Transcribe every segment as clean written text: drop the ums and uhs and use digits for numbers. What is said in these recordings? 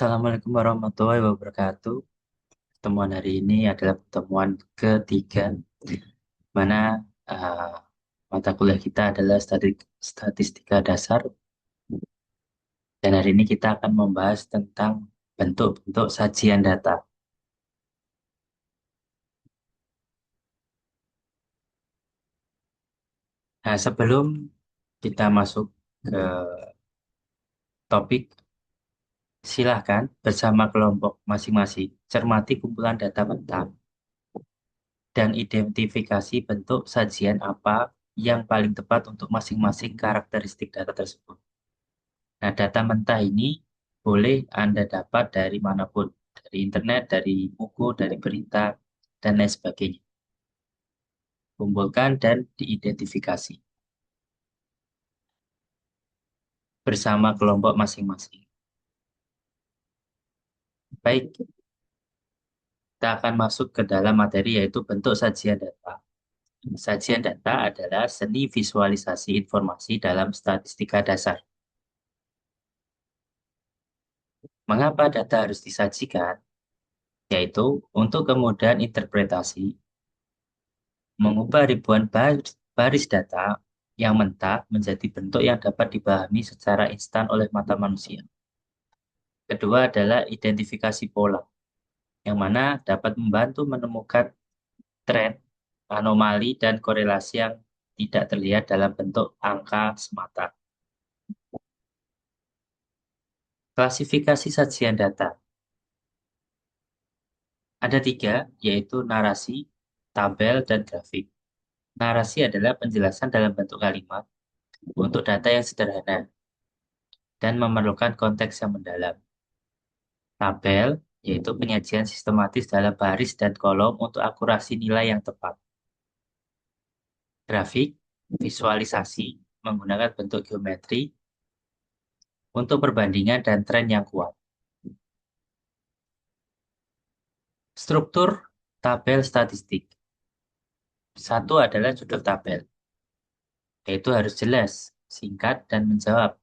Assalamualaikum warahmatullahi wabarakatuh. Pertemuan hari ini adalah pertemuan ketiga, mana eh, mata kuliah kita adalah statistika dasar. Dan hari ini kita akan membahas tentang bentuk-bentuk sajian data. Nah, sebelum kita masuk ke topik, silahkan bersama kelompok masing-masing cermati kumpulan data mentah dan identifikasi bentuk sajian apa yang paling tepat untuk masing-masing karakteristik data tersebut. Nah, data mentah ini boleh Anda dapat dari manapun, dari internet, dari buku, dari berita, dan lain sebagainya. Kumpulkan dan diidentifikasi bersama kelompok masing-masing. Baik, kita akan masuk ke dalam materi yaitu bentuk sajian data. Sajian data adalah seni visualisasi informasi dalam statistika dasar. Mengapa data harus disajikan? Yaitu untuk kemudahan interpretasi, mengubah ribuan baris data yang mentah menjadi bentuk yang dapat dipahami secara instan oleh mata manusia. Kedua adalah identifikasi pola, yang mana dapat membantu menemukan tren, anomali, dan korelasi yang tidak terlihat dalam bentuk angka semata. Klasifikasi sajian data. Ada tiga, yaitu narasi, tabel, dan grafik. Narasi adalah penjelasan dalam bentuk kalimat untuk data yang sederhana dan memerlukan konteks yang mendalam. Tabel, yaitu penyajian sistematis dalam baris dan kolom untuk akurasi nilai yang tepat. Grafik, visualisasi, menggunakan bentuk geometri untuk perbandingan dan tren yang kuat. Struktur tabel statistik. Satu adalah judul tabel, yaitu harus jelas, singkat, dan menjawab.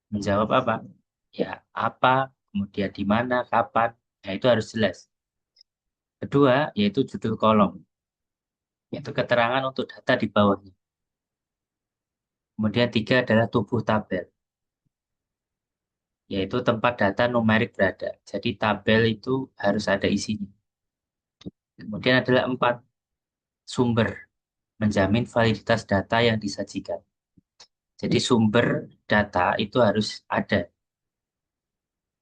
Menjawab apa? Ya, apa, kemudian di mana, kapan, ya itu harus jelas. Kedua, yaitu judul kolom, yaitu keterangan untuk data di bawahnya. Kemudian tiga adalah tubuh tabel, yaitu tempat data numerik berada. Jadi tabel itu harus ada isinya. Kemudian adalah empat, sumber, menjamin validitas data yang disajikan. Jadi sumber data itu harus ada,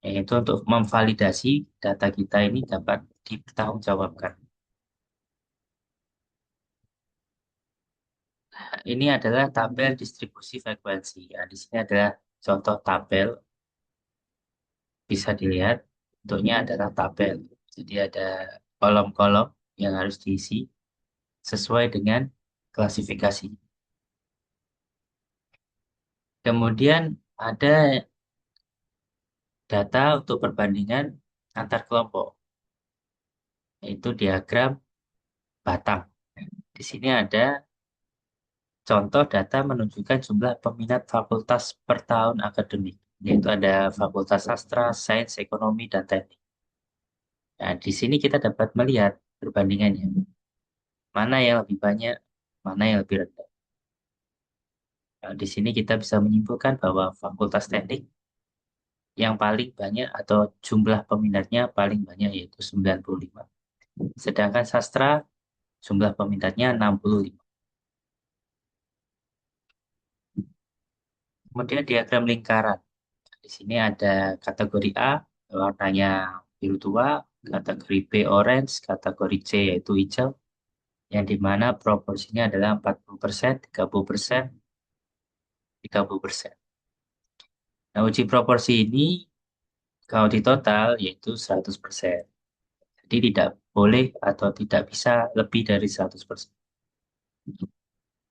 yaitu untuk memvalidasi data kita ini dapat dipertanggungjawabkan. Ini adalah tabel distribusi frekuensi. Ya, di sini adalah contoh tabel, bisa dilihat bentuknya adalah tabel. Jadi ada kolom-kolom yang harus diisi sesuai dengan klasifikasi. Kemudian ada data untuk perbandingan antar kelompok, yaitu diagram batang. Di sini ada contoh data menunjukkan jumlah peminat fakultas per tahun akademik, yaitu ada Fakultas Sastra, Sains, Ekonomi, dan Teknik. Nah, di sini kita dapat melihat perbandingannya, mana yang lebih banyak, mana yang lebih rendah. Nah, di sini kita bisa menyimpulkan bahwa Fakultas Teknik yang paling banyak atau jumlah peminatnya paling banyak yaitu 95. Sedangkan sastra jumlah peminatnya 65. Kemudian diagram lingkaran. Di sini ada kategori A, warnanya biru tua, kategori B orange, kategori C yaitu hijau, yang dimana proporsinya adalah 40%, 30%, 30%. Nah, uji proporsi ini kalau di total yaitu 100%. Jadi tidak boleh atau tidak bisa lebih dari 100%.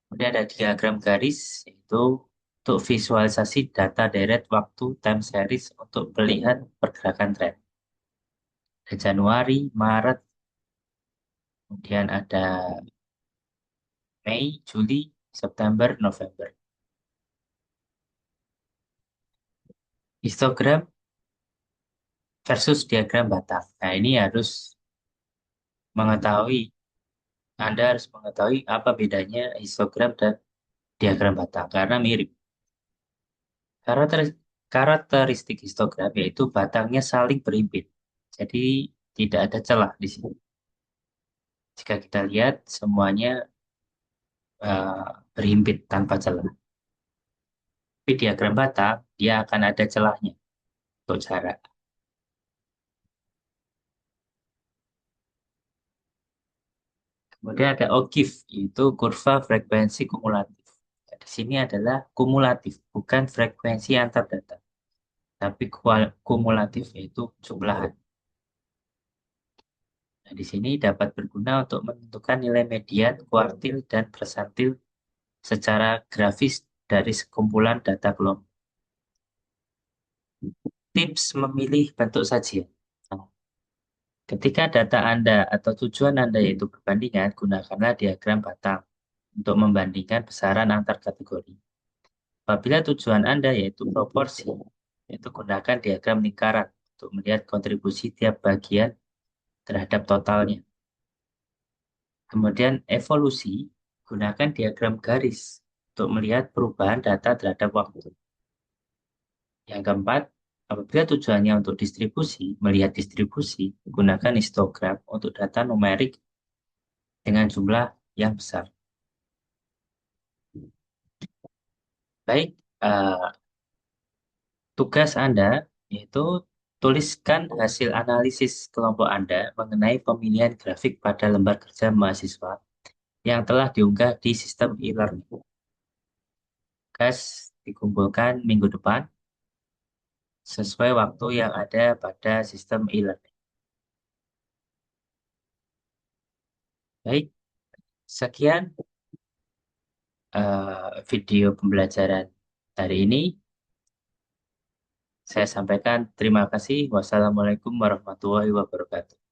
Kemudian ada diagram garis, yaitu untuk visualisasi data deret waktu time series untuk melihat pergerakan tren. Ada Januari, Maret, kemudian ada Mei, Juli, September, November. Histogram versus diagram batang. Nah, ini harus mengetahui, Anda harus mengetahui apa bedanya histogram dan diagram batang karena mirip. Karakter- Karakteristik histogram yaitu batangnya saling berhimpit. Jadi tidak ada celah di sini. Jika kita lihat semuanya berhimpit tanpa celah. Tapi diagram batang dia akan ada celahnya untuk jarak. Kemudian ada OGIF, yaitu kurva frekuensi kumulatif. Nah, di sini adalah kumulatif, bukan frekuensi antar data, tapi kumulatif yaitu jumlahan. Nah, di sini dapat berguna untuk menentukan nilai median, kuartil, dan persentil secara grafis dari sekumpulan data kelompok. Tips memilih bentuk sajian. Nah, ketika data Anda atau tujuan Anda yaitu perbandingan, gunakanlah diagram batang untuk membandingkan besaran antar kategori. Apabila tujuan Anda yaitu proporsi, itu gunakan diagram lingkaran untuk melihat kontribusi tiap bagian terhadap totalnya. Kemudian evolusi, gunakan diagram garis untuk melihat perubahan data terhadap waktu. Yang keempat, apabila tujuannya untuk distribusi, melihat distribusi, gunakan histogram untuk data numerik dengan jumlah yang besar. Baik, tugas Anda yaitu tuliskan hasil analisis kelompok Anda mengenai pemilihan grafik pada lembar kerja mahasiswa yang telah diunggah di sistem e-learning. Tugas dikumpulkan minggu depan sesuai waktu yang ada pada sistem e-learning. Baik, sekian video pembelajaran hari ini. Saya sampaikan terima kasih. Wassalamualaikum warahmatullahi wabarakatuh.